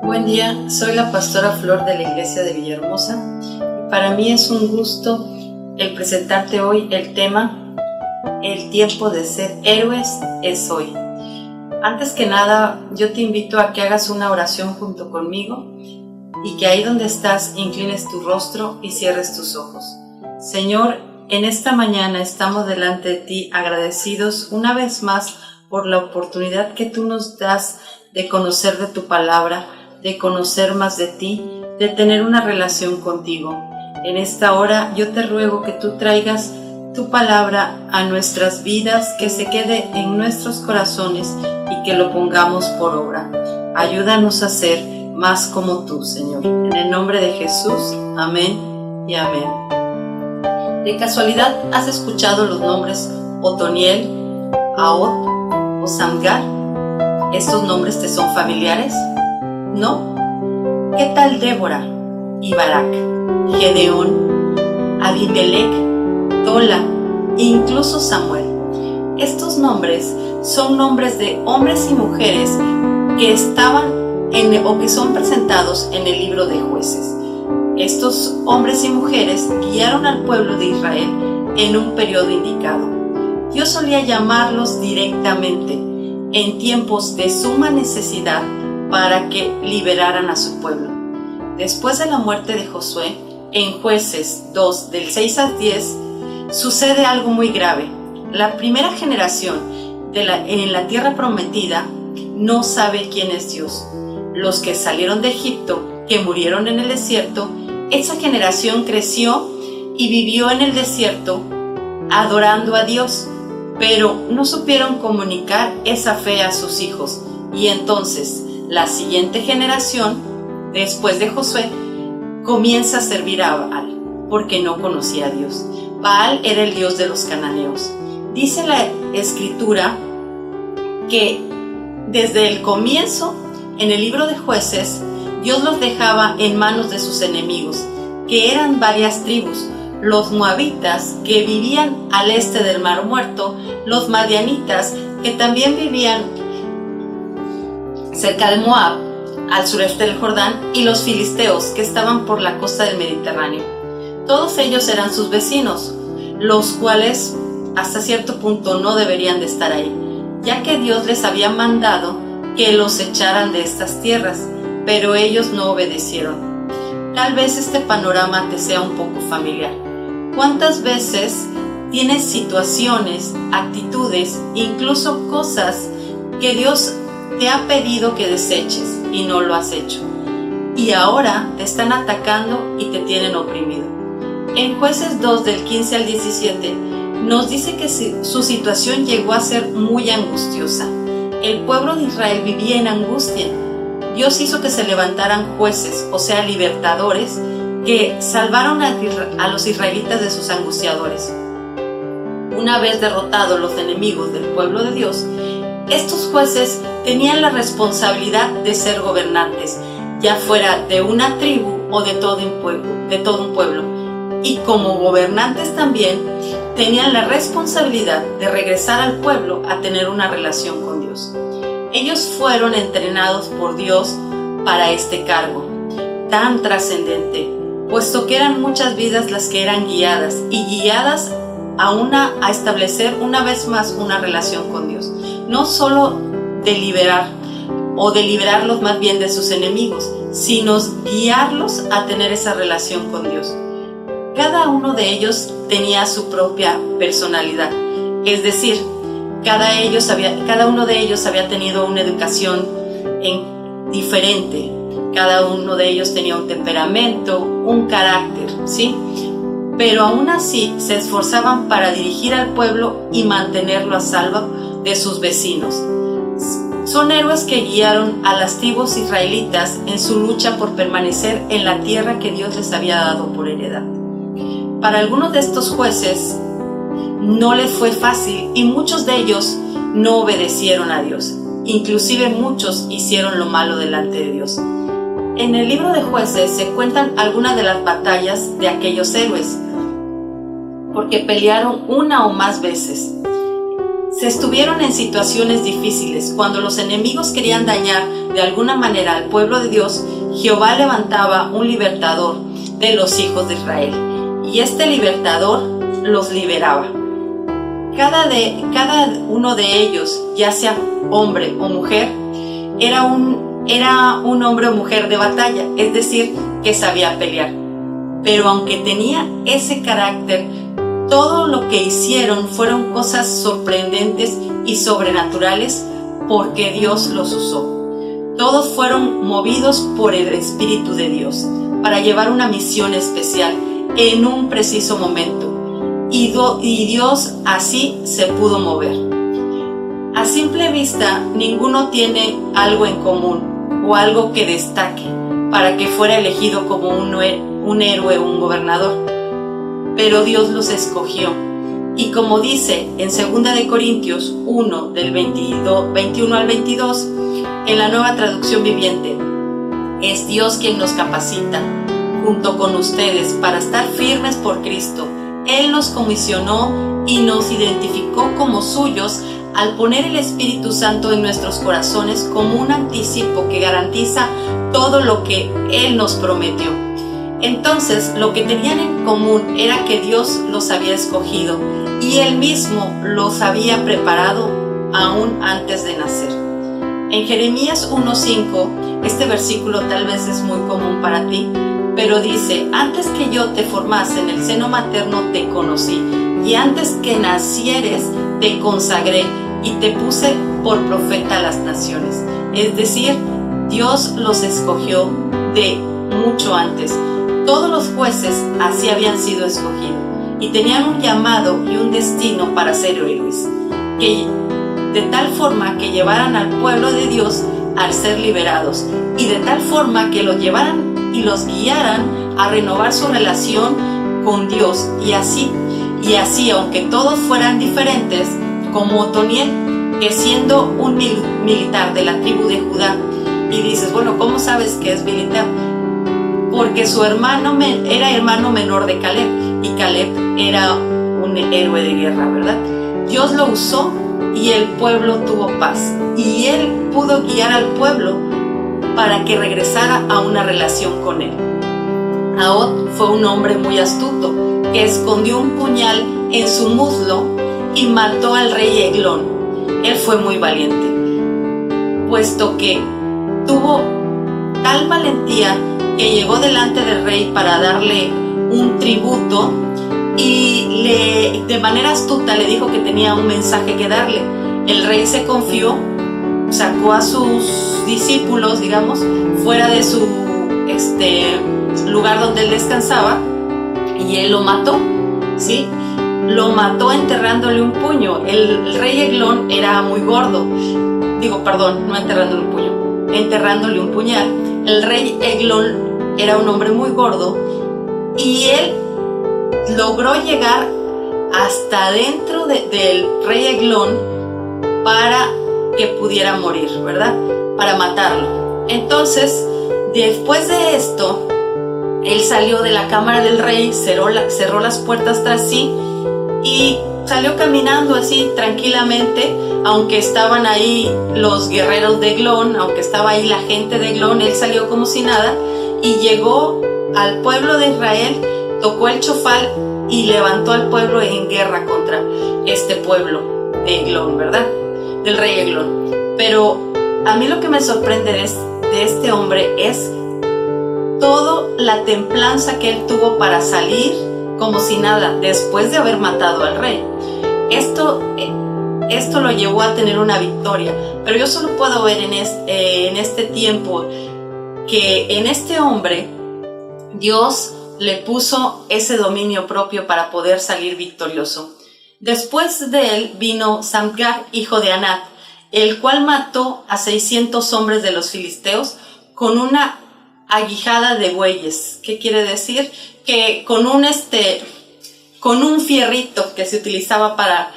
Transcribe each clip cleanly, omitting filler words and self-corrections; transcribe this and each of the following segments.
Buen día, soy la pastora Flor de la iglesia de Villahermosa y para mí es un gusto el presentarte hoy el tema El tiempo de ser héroes es hoy. Antes que nada, yo te invito a que hagas una oración junto conmigo y que ahí donde estás inclines tu rostro y cierres tus ojos. Señor, en esta mañana estamos delante de ti agradecidos una vez más por la oportunidad que tú nos das de conocer de tu palabra, de conocer más de ti, de tener una relación contigo. En esta hora yo te ruego que tú traigas tu palabra a nuestras vidas, que se quede en nuestros corazones y que lo pongamos por obra. Ayúdanos a ser más como tú, Señor. En el nombre de Jesús, amén y amén. ¿De casualidad has escuchado los nombres Otoniel, Ahot o Samgar? ¿Estos nombres te son familiares? ¿No? ¿Qué tal Débora y Barak, Gedeón, Abimelech, Tola e incluso Samuel? Estos nombres son nombres de hombres y mujeres que estaban o que son presentados en el libro de Jueces. Estos hombres y mujeres guiaron al pueblo de Israel en un periodo indicado. Dios solía llamarlos directamente en tiempos de suma necesidad para que liberaran a su pueblo. Después de la muerte de Josué, en Jueces 2, del 6 al 10, sucede algo muy grave. La primera generación en la tierra prometida no sabe quién es Dios. Los que salieron de Egipto, que murieron en el desierto, esa generación creció y vivió en el desierto adorando a Dios, pero no supieron comunicar esa fe a sus hijos. Y entonces la siguiente generación, después de Josué, comienza a servir a Baal, porque no conocía a Dios. Baal era el dios de los cananeos. Dice la escritura que desde el comienzo, en el libro de Jueces, Dios los dejaba en manos de sus enemigos, que eran varias tribus: los moabitas, que vivían al este del Mar Muerto; los madianitas, que también vivían cerca de Moab, al sureste del Jordán; y los filisteos, que estaban por la costa del Mediterráneo. Todos ellos eran sus vecinos, los cuales hasta cierto punto no deberían de estar ahí, ya que Dios les había mandado que los echaran de estas tierras, pero ellos no obedecieron. Tal vez este panorama te sea un poco familiar. ¿Cuántas veces tienes situaciones, actitudes, incluso cosas que Dios te ha pedido que deseches y no lo has hecho? Y ahora te están atacando y te tienen oprimido. En Jueces 2, del 15 al 17, nos dice que su situación llegó a ser muy angustiosa. El pueblo de Israel vivía en angustia. Dios hizo que se levantaran jueces, o sea, libertadores, que salvaron a los israelitas de sus angustiadores. Una vez derrotados los enemigos del pueblo de Dios, estos jueces tenían la responsabilidad de ser gobernantes, ya fuera de una tribu o de todo un pueblo. Y como gobernantes también tenían la responsabilidad de regresar al pueblo a tener una relación con Dios. Ellos fueron entrenados por Dios para este cargo tan trascendente, puesto que eran muchas vidas las que eran guiadas a establecer una vez más una relación con Dios. No solo de liberarlos más bien de sus enemigos, sino guiarlos a tener esa relación con Dios. Cada uno de ellos tenía su propia personalidad, es decir, cada uno de ellos había tenido una educación diferente. Cada uno de ellos tenía un temperamento, un carácter, ¿sí? Pero aún así se esforzaban para dirigir al pueblo y mantenerlo a salvo de sus vecinos. Son héroes que guiaron a las tribus israelitas en su lucha por permanecer en la tierra que Dios les había dado por heredad. Para algunos de estos jueces no les fue fácil y muchos de ellos no obedecieron a Dios. Inclusive muchos hicieron lo malo delante de Dios. En el libro de Jueces se cuentan algunas de las batallas de aquellos héroes, porque pelearon una o más veces. Se estuvieron en situaciones difíciles. Cuando los enemigos querían dañar de alguna manera al pueblo de Dios, Jehová levantaba un libertador de los hijos de Israel. Y este libertador los liberaba. Cada uno de ellos, ya sea hombre o mujer, era un hombre o mujer de batalla, es decir, que sabía pelear. Pero aunque tenía ese carácter, todo lo que hicieron fueron cosas sorprendentes y sobrenaturales porque Dios los usó. Todos fueron movidos por el Espíritu de Dios para llevar una misión especial en un preciso momento. Y Dios así se pudo mover. A simple vista, ninguno tiene algo en común o algo que destaque para que fuera elegido como un héroe o un gobernador. Pero Dios los escogió. Y como dice en 2 Corintios 1, del 21 al 22, en la Nueva Traducción Viviente, es Dios quien nos capacita, junto con ustedes, para estar firmes por Cristo. Él nos comisionó y nos identificó como suyos al poner el Espíritu Santo en nuestros corazones como un anticipo que garantiza todo lo que Él nos prometió. Entonces, lo que tenían en común era que Dios los había escogido y Él mismo los había preparado aún antes de nacer. En Jeremías 1:5, este versículo tal vez es muy común para ti, pero dice: antes que yo te formase en el seno materno te conocí, y antes que nacieres te consagré y te puse por profeta a las naciones. Es decir, Dios los escogió de mucho antes. Todos los jueces así habían sido escogidos y tenían un llamado y un destino para ser héroes, de tal forma que llevaran al pueblo de Dios al ser liberados, y de tal forma que los llevaran y los guiaran a renovar su relación con Dios. Y así, aunque todos fueran diferentes, como Otoniel, que siendo un militar de la tribu de Judá, y dices, bueno, ¿cómo sabes que es militar? Porque su hermano era hermano menor de Caleb, y Caleb era un héroe de guerra, ¿verdad? Dios lo usó y el pueblo tuvo paz, y él pudo guiar al pueblo para que regresara a una relación con él. Ahod fue un hombre muy astuto que escondió un puñal en su muslo y mató al rey Eglón. Él fue muy valiente, puesto que tuvo tal valentía que llegó delante del rey para darle un tributo, y de manera astuta le dijo que tenía un mensaje que darle. El rey se confió, sacó a sus discípulos, digamos, fuera de su lugar donde él descansaba, y él lo mató, ¿sí? Lo mató enterrándole un puño. El rey Eglón era muy gordo. No enterrándole un puño, enterrándole un puñal. El rey Eglón era un hombre muy gordo, y él logró llegar hasta dentro del rey Eglón para que pudiera morir, ¿verdad? Para matarlo. Entonces, después de esto, él salió de la cámara del rey, cerró las puertas tras sí y salió caminando así tranquilamente. Aunque estaban ahí los guerreros de Eglón, aunque estaba ahí la gente de Eglón, él salió como si nada y llegó al pueblo de Israel, tocó el chofar y levantó al pueblo en guerra contra este pueblo de Eglón, ¿verdad? Del rey Eglón. Pero a mí lo que me sorprende de este hombre es toda la templanza que él tuvo para salir como si nada, después de haber matado al rey. Esto lo llevó a tener una victoria, pero yo solo puedo ver en este tiempo que en este hombre Dios le puso ese dominio propio para poder salir victorioso. Después de él vino Samgar, hijo de Anat, el cual mató a 600 hombres de los filisteos con una aguijada de bueyes. ¿Qué quiere decir? Que con un fierrito que se utilizaba para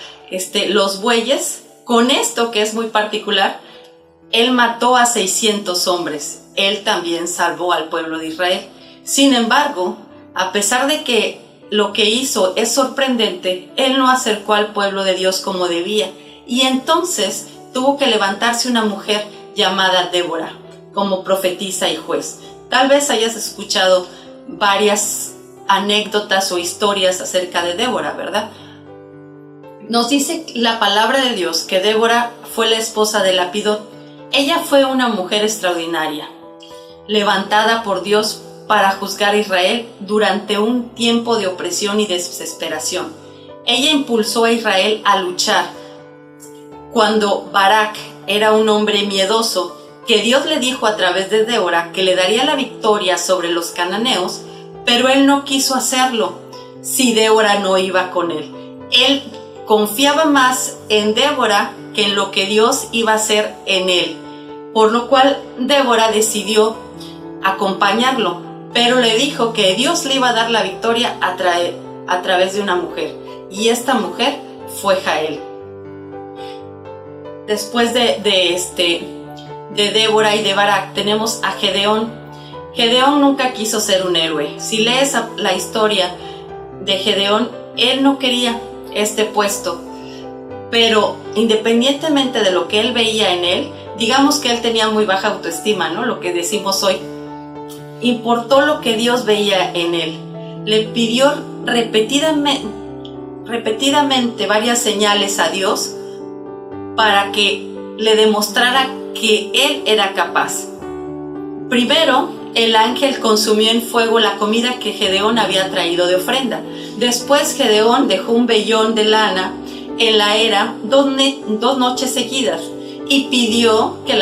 los bueyes, con esto que es muy particular, él mató a 600 hombres. Él también salvó al pueblo de Israel. Sin embargo, a pesar de que lo que hizo es sorprendente, él no acercó al pueblo de Dios como debía, Y entonces tuvo que levantarse una mujer llamada Débora como profetisa y juez. Tal vez hayas escuchado varias anécdotas o historias acerca de Débora, ¿verdad? Nos dice la palabra de Dios que Débora fue la esposa de Lapidot. Ella fue una mujer extraordinaria, levantada por Dios para juzgar a Israel durante un tiempo de opresión y desesperación. Ella impulsó a Israel a luchar cuando Barak era un hombre miedoso, que Dios le dijo a través de Débora que le daría la victoria sobre los cananeos, pero él no quiso hacerlo si Débora no iba con él. Él confiaba más en Débora que en lo que Dios iba a hacer en él, por lo cual Débora decidió acompañarlo, pero le dijo que Dios le iba a dar la victoria a través de una mujer, y esta mujer fue Jael. Después de Débora y de Barak tenemos a Gedeón. Gedeón nunca quiso ser un héroe. Si lees la historia de Gedeón, él no quería este puesto, pero independientemente de lo que él veía en él, digamos que él tenía muy baja autoestima, ¿no? Lo que decimos hoy. Importó lo que Dios veía en él. Le pidió repetidamente varias señales a Dios para que le demostrara que él era capaz. Primero, el ángel consumió en fuego la comida que Gedeón había traído de ofrenda. Después Gedeón dejó un vellón de lana en la era 2 noches seguidas y pidió que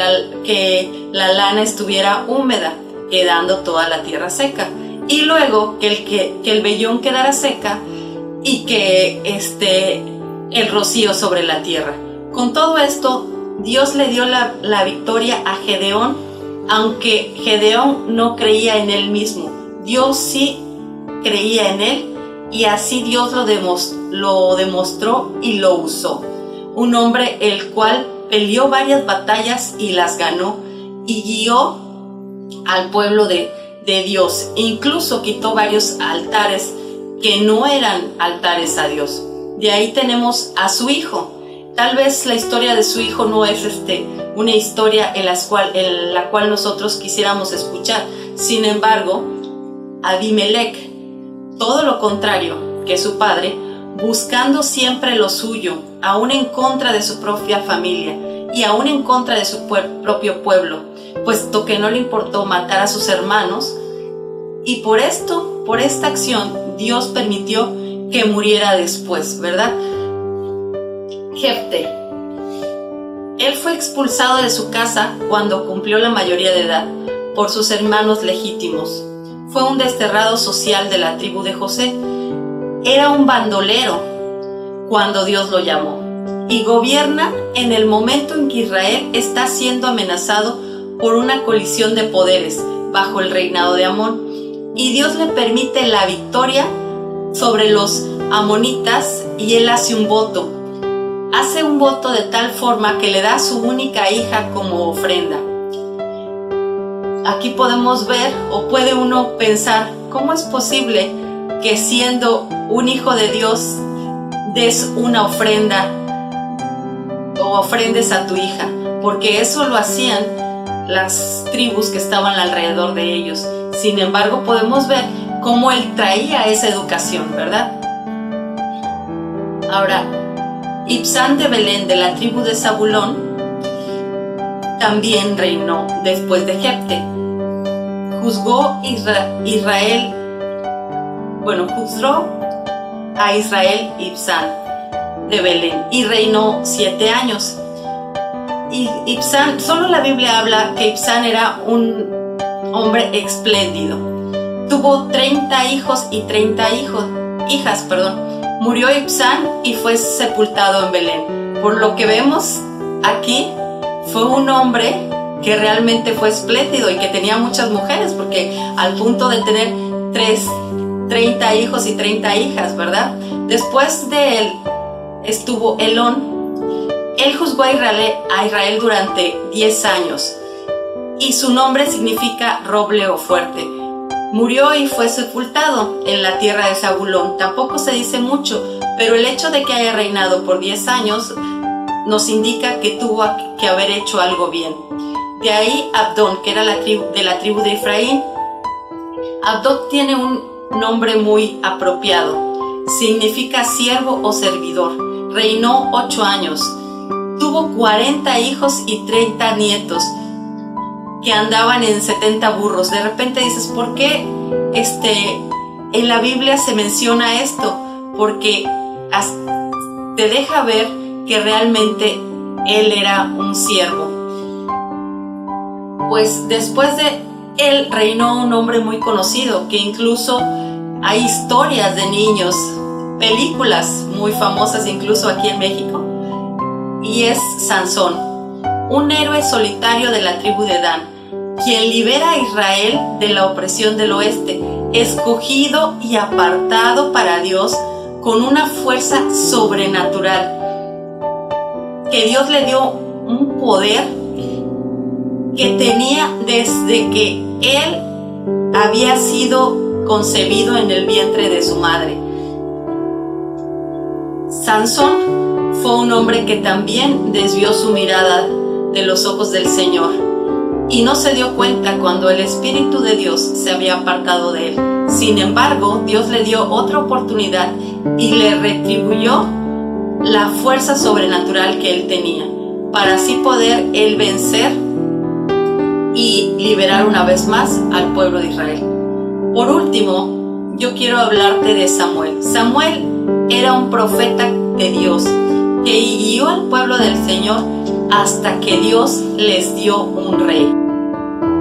la lana estuviera húmeda, quedando toda la tierra seca. Y luego que el vellón quedara seca y que el rocío sobre la tierra. Con todo esto, Dios le dio la victoria a Gedeón, aunque Gedeón no creía en él mismo. Dios sí creía en él, y así Dios lo demostró y lo usó. Un hombre el cual peleó varias batallas y las ganó, y guió al pueblo de Dios. Incluso quitó varios altares que no eran altares a Dios. De ahí tenemos a su hijo. Tal vez la historia de su hijo no es una historia en la cual nosotros quisiéramos escuchar. Sin embargo, Abimelech, todo lo contrario que su padre, buscando siempre lo suyo, aún en contra de su propia familia y aún en contra de su propio pueblo, puesto que no le importó matar a sus hermanos, y por esta acción, Dios permitió que muriera después, ¿verdad? Jefté. Él fue expulsado de su casa cuando cumplió la mayoría de edad por sus hermanos legítimos. Fue un desterrado social de la tribu de José. Era un bandolero cuando Dios lo llamó, y gobierna en el momento en que Israel está siendo amenazado por una colisión de poderes bajo el reinado de Amón, y Dios le permite la victoria sobre los amonitas, y él hace un voto. Hace un voto de tal forma que le da a su única hija como ofrenda. Aquí podemos ver, o puede uno pensar, ¿cómo es posible que siendo un hijo de Dios des una ofrenda o ofrendes a tu hija? Porque eso lo hacían las tribus que estaban alrededor de ellos. Sin embargo, podemos ver cómo él traía esa educación, ¿verdad? Ahora, Ibzán de Belén, de la tribu de Zabulón, también reinó después de Jefté. Juzgó a Israel Ibzán de Belén, y reinó 7 años. Y Ibzán, solo la Biblia habla que Ibzán era un hombre espléndido. Tuvo 30 hijos y 30 hijas. Murió Ibzán y fue sepultado en Belén. Por lo que vemos aquí, fue un hombre que realmente fue espléndido y que tenía muchas mujeres, porque al punto de tener 30 hijos y 30 hijas, ¿verdad? Después de él estuvo Elón. Él juzgó a Israel durante 10 años, y su nombre significa roble o fuerte. Murió y fue sepultado en la tierra de Zabulón. Tampoco se dice mucho, pero el hecho de que haya reinado por 10 años nos indica que tuvo que haber hecho algo bien. De ahí Abdón, que era de la tribu de Efraín. Abdón tiene un nombre muy apropiado. Significa siervo o servidor. Reinó 8 años. Tuvo 40 hijos y 30 nietos que andaban en 70 burros. De repente dices, ¿por qué en la Biblia se menciona esto? Porque te deja ver que realmente él era un siervo. Pues después de él reinó un hombre muy conocido, que incluso hay historias de niños, películas muy famosas incluso aquí en México, y es Sansón, un héroe solitario de la tribu de Dan, quien libera a Israel de la opresión del oeste, escogido y apartado para Dios con una fuerza sobrenatural, que Dios le dio un poder que tenía desde que él había sido concebido en el vientre de su madre. Sansón fue un hombre que también desvió su mirada de los ojos del Señor y no se dio cuenta cuando el Espíritu de Dios se había apartado de él. Sin embargo, Dios le dio otra oportunidad y le retribuyó la fuerza sobrenatural que él tenía, para así poder él vencer y liberar una vez más al pueblo de Israel. Por último, yo quiero hablarte de Samuel. Samuel era un profeta de Dios que guió al pueblo del Señor hasta que Dios les dio un rey.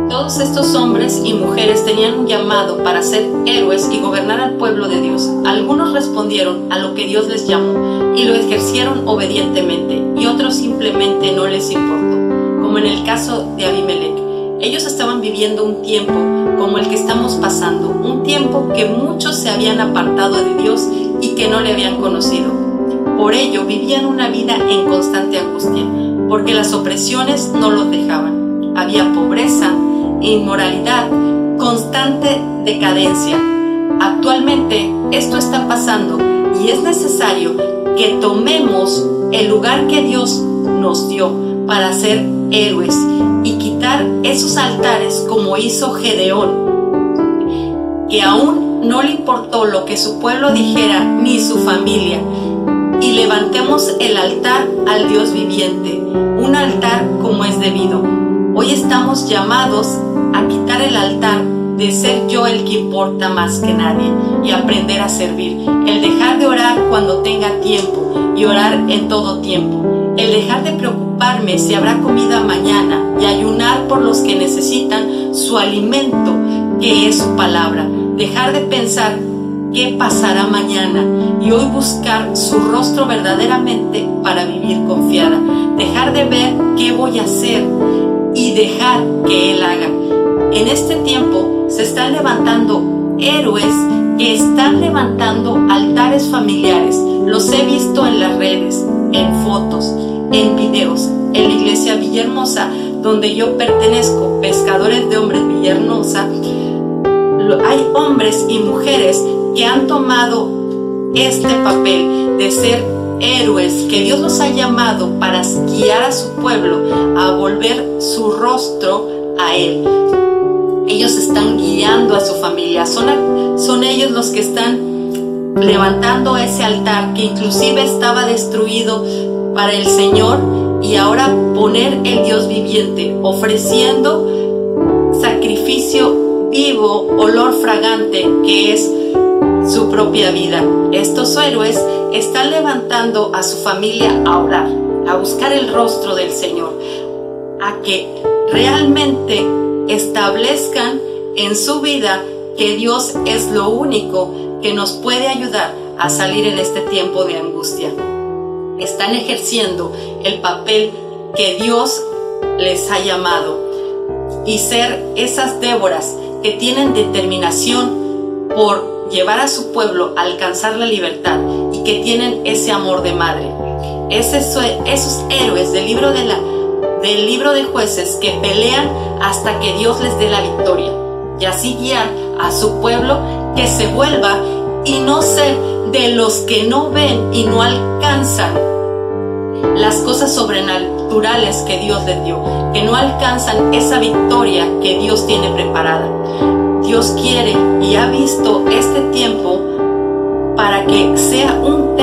Todos estos hombres y mujeres tenían un llamado para ser héroes y gobernar al pueblo de Dios. Algunos respondieron a lo que Dios les llamó y lo ejercieron obedientemente, y otros simplemente no les importó, como en el caso de Abimelech. Ellos estaban viviendo un tiempo como el que estamos pasando, un tiempo que muchos se habían apartado de Dios y que no le habían conocido. Por ello vivían una vida en constante angustia, porque las opresiones no los dejaban. Había pobreza, inmoralidad, constante decadencia. Actualmente esto está pasando y es necesario que tomemos el lugar que Dios nos dio para ser héroes y quitar esos altares como hizo Gedeón, que aún no le importó lo que su pueblo dijera ni su familia, y levantemos el altar al Dios viviente, un altar como es debido. Hoy estamos llamados a quitar el altar de ser yo el que importa más que nadie y aprender a servir, el dejar de orar cuando tenga tiempo y orar en todo tiempo, el dejar de preocuparme si habrá comida mañana y ayunar por los que necesitan su alimento, que es su palabra, dejar de pensar qué pasará mañana y hoy buscar su rostro verdaderamente para vivir confiada, dejar de ver qué voy a hacer y dejar que Él haga. En este tiempo se están levantando héroes que están levantando altares familiares. Los he visto en las redes, en fotos, en videos. En la iglesia Villahermosa, donde yo pertenezco, Pescadores de Hombres Villahermosa, hay hombres y mujeres que han tomado este papel de ser héroes, que Dios los ha llamado para guiar a su pueblo a volver su rostro a Él. Ellos están guiando a su familia, son ellos los que están levantando ese altar que inclusive estaba destruido para el Señor, y ahora poner el Dios viviente, ofreciendo sacrificio vivo, olor fragante, que es su propia vida. Estos héroes están levantando a su familia a orar, a buscar el rostro del Señor, a que realmente establezcan en su vida que Dios es lo único que nos puede ayudar a salir en este tiempo de angustia. Están ejerciendo el papel que Dios les ha llamado y ser esas Déboras que tienen determinación por llevar a su pueblo a alcanzar la libertad y que tienen ese amor de madre. Esos héroes del libro de Jueces que pelean hasta que Dios les dé la victoria, y así guiar a su pueblo que se vuelva y no ser de los que no ven y no alcanzan las cosas sobrenaturales que Dios les dio, que no alcanzan esa victoria que Dios tiene preparada. Dios quiere y ha visto este tiempo para que sea un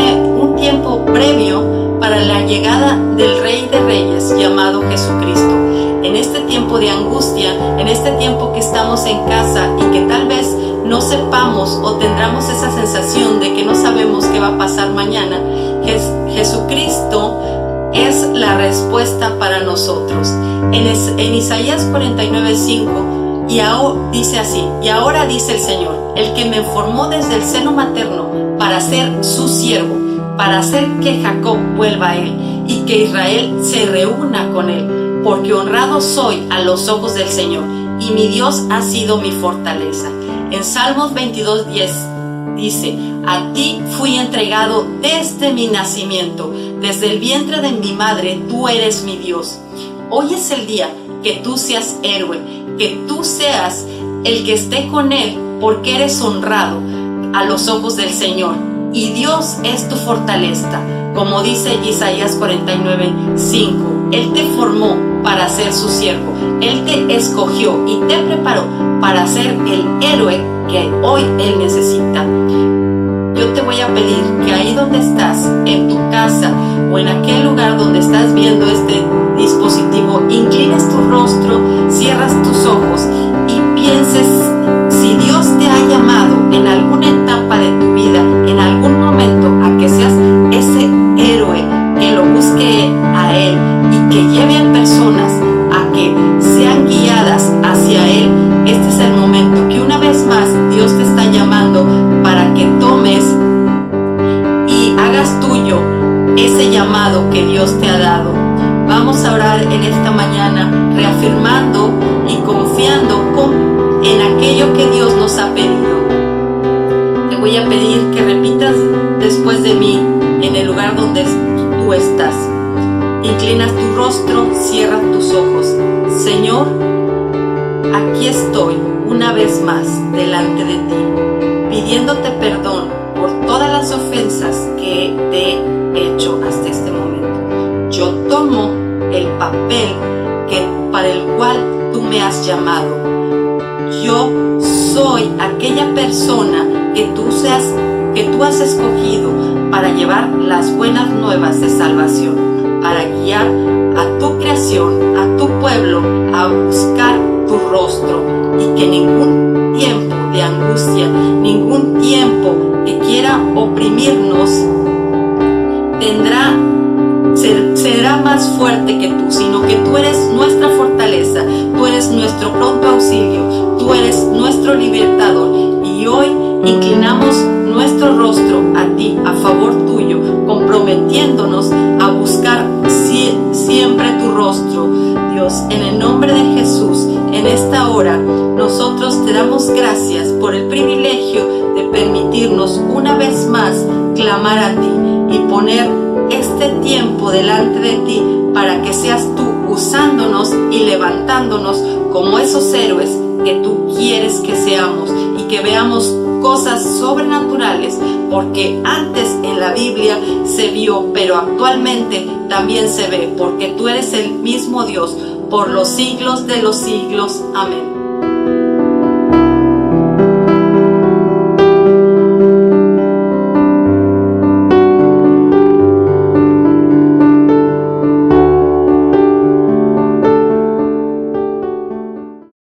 tiempo previo para la llegada del Rey de Reyes llamado Jesucristo. En este tiempo de angustia, en este tiempo que estamos en casa y que tal vez no sepamos o tendremos esa sensación de que no sabemos qué va a pasar mañana, Jesucristo es la respuesta para nosotros. En Isaías 49:5 dice así: y ahora dice el Señor, el que me formó desde el seno materno para ser su siervo, para hacer que Jacob vuelva a él y que Israel se reúna con él, porque honrado soy a los ojos del Señor y mi Dios ha sido mi fortaleza. En Salmos 22:10 dice: a ti fui entregado desde mi nacimiento, desde el vientre de mi madre tú eres mi Dios. Hoy es el día que tú seas héroe, que tú seas el que esté con él, porque eres honrado a los ojos del Señor y Dios es tu fortaleza. Como dice Isaías 49:5, Él te formó para ser su siervo, Él te escogió y te preparó para ser el héroe que hoy Él necesita. Yo te voy a pedir que ahí donde estás, en tu casa o en aquel lugar donde estás viendo este dispositivo, inclines tu rostro, cierras tus ojos y pienses si Dios te ha llamado en alguna etapa de tu vida, en algún momento, a que seas ese héroe que lo busque a Él y que lleve a personas a que sean guiadas hacia Él. Este es el momento que una vez más Dios te está llamando para que tomes y hagas tuyo ese llamado que Dios te ha dado. Vamos a orar en esta mañana reafirmando y confiando en aquello que Dios nos ha pedido. Te voy a pedir que repitas después de mí en el lugar donde tú estás. Inclinas tu rostro, cierra tus ojos. Señor, aquí estoy una vez más delante de ti, pidiéndote perdón por todas las ofensas que te he hecho hasta este momento. Yo tomo el papel para el cual tú me has llamado. Yo soy aquella persona que tú has escogido para llevar las buenas nuevas de salvación, para guiar a tu creación, a tu pueblo, a buscar tu rostro, y que ningún tiempo de angustia, ningún tiempo que quiera oprimirnos será más fuerte que tú, sino que tú eres nuestra fortaleza, tú eres nuestro pronto auxilio, tú eres nuestro libertador, y hoy inclinamos nuestro rostro a ti, a favor tuyo, comprometiéndonos a buscar siempre tu rostro. Dios, en el nombre de Jesús, en esta hora, nosotros te damos gracias por el privilegio de permitirnos una vez más clamar a ti y poner este tiempo delante de ti para que seas tú usándonos y levantándonos como esos héroes que tú quieres que seamos, y que veamos cosas sobrenaturales, porque antes en la Biblia se vio, pero actualmente también se ve, porque tú eres el mismo Dios por los siglos de los siglos. Amén.